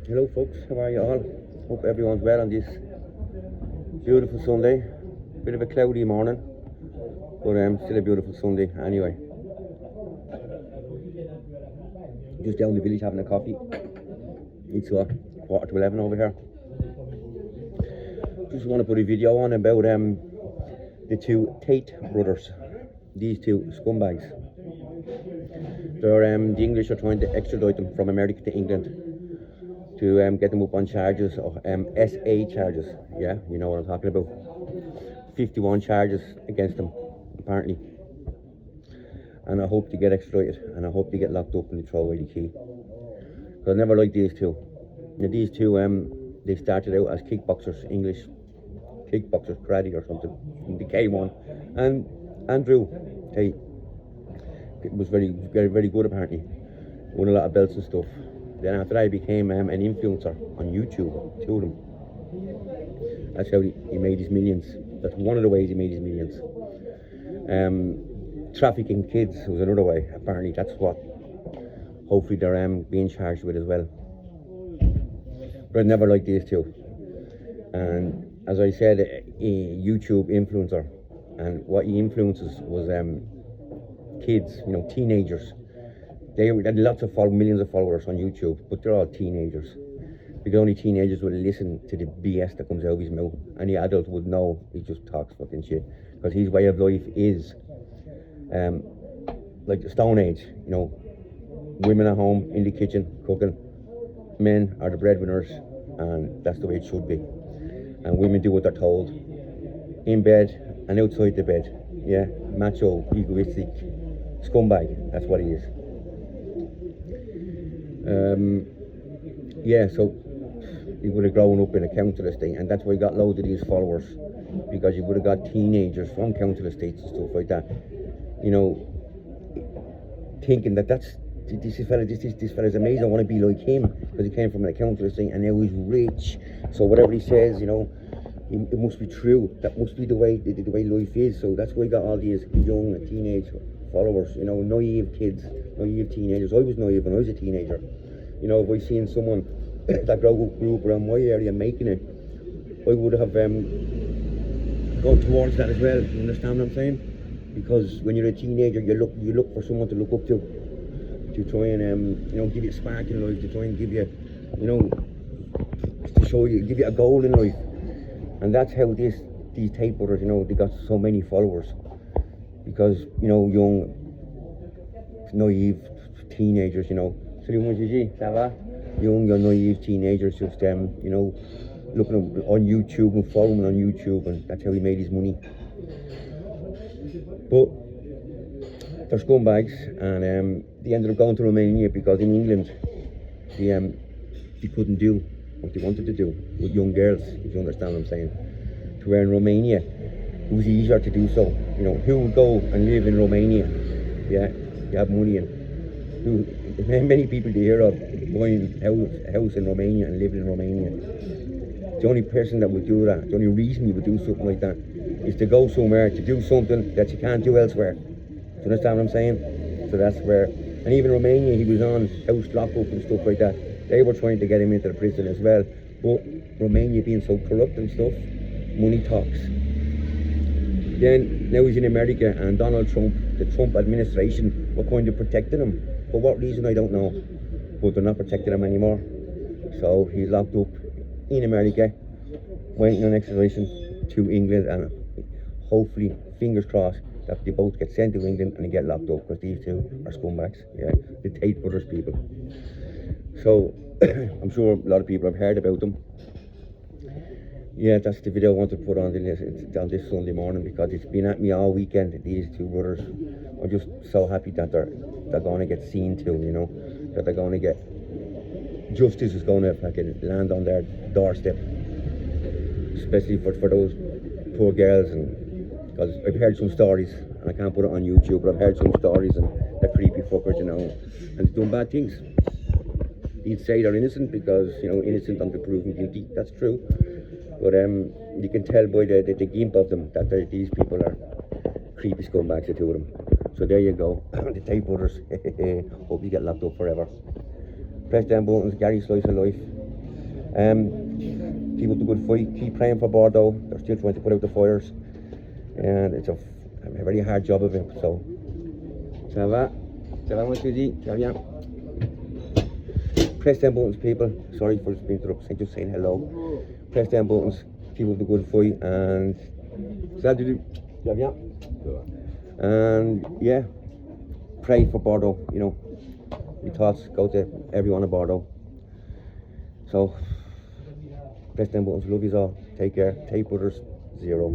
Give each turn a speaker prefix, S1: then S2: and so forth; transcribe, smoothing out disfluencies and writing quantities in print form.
S1: Hello folks, how are you all? Hope everyone's well on this beautiful Sunday. Bit of a cloudy morning, but still a beautiful Sunday anyway. Just down the village having a coffee. It's 11:15 over here. Just want to put a video on about the two Tate brothers. These two scumbags. The English are trying to extradite them from America to England to get them up on charges of SA charges. Yeah, you know what I'm talking about. 51 charges against them, apparently. And I hope to get extradited, and I hope they get locked up and they throw away the key. Because I never liked these two. Now these two, they started out as kickboxers, English kickboxers, karate or something. They became one. And Andrew Tate was very good apparently. Won a lot of belts and stuff. Then after that, he became an influencer on YouTube, two of them. That's how he made his millions. That's one of the ways he made his millions. Trafficking kids was another way. Apparently, that's what hopefully they're being charged with as well. But I never liked these two. And as I said, a YouTube influencer, and what he influences was kids, you know, teenagers. They had lots of millions of followers on YouTube, but they're all teenagers. Because only teenagers will listen to the BS that comes out of his mouth. Any adult would know he just talks fucking shit. Because his way of life is like the Stone Age, you know, women at home in the kitchen cooking, men are the breadwinners, and that's the way it should be. And women do what they're told, in bed and outside the bed. Yeah, macho, egoistic, scumbag, that's what he is. Yeah, so he would have grown up in a council estate, and that's why he got loads of these followers, because he would have got teenagers from council estates and stuff like that, you know, thinking that this fella's amazing, I want to be like him, because he came from a council estate and now he's rich, so whatever he says, you know, it must be true. That must be the way life is. So that's why he got all these young teenage followers, you know, naive kids, naive teenagers. I was naive when I was a teenager. You know, if I seen someone that grew up around my area making it, I would have gone towards that as well. You understand what I'm saying? Because when you're a teenager, you look for someone to look up to try and you know, give you a spark in life, to try and give you, you know, to show you, give you a goal in life. And that's how these Tate brothers, you know, they got so many followers, because, you know, young, naive teenagers, you know, young, naive teenagers just, you know, looking on YouTube and following on YouTube, and that's how he made his money. But they're scumbags, and they ended up going to Romania because in England they couldn't do what they wanted to do with young girls, if you understand what I'm saying. To where in Romania it was easier to do so. You know, who would go and live in Romania? Yeah, you have money, and many people do hear of buying a house in Romania and living in Romania. The only person that would do that, the only reason you would do something like that, is to go somewhere to do something that you can't do elsewhere. Do you understand what I'm saying? So that's where, and even Romania, he was on house lockup and stuff like that. They were trying to get him into the prison as well. But Romania being so corrupt and stuff, money talks. Then now he's in America, and Donald Trump, the Trump administration, were kind of protecting him. For what reason, I don't know. But they're not protecting him anymore. So he's locked up in America, waiting on extradition to England, and hopefully, fingers crossed, that they both get sent to England and they get locked up, because these two are scumbags. Yeah, the Tate brothers people. So I'm sure a lot of people have heard about them. Yeah, that's the video I want to put on this Sunday morning, because it's been at me all weekend. These two brothers, I'm just so happy that they're going to get seen to, you know, that they're going to get justice is going to fucking land on their doorstep, especially for those poor girls. And because I've heard some stories, and I can't put it on YouTube, but I've heard some stories, and they're creepy fuckers, you know, and they've done bad things. You'd say they're innocent because, you know, innocent until proven guilty. That's true. But you can tell by the gimp of them that these people are creepy scumbags, the two of them. So there you go. The Tate brothers. Hope you get locked up forever. Press them buttons. Gary Slice of Life. People do good fight. Keep praying for Bordeaux. They're still trying to put out the fires, and it's a very hard job of it. So, ça va, mon Suzy, ça va bien. Press them buttons, people. Sorry for being interrupted. Just saying hello. Press them buttons. People do good fight, and ça va bien. And yeah, pray for Bordeaux. You know, your thoughts go to everyone in Bordeaux. So, press them buttons. Love you all. Take care. Tate Brothers 0.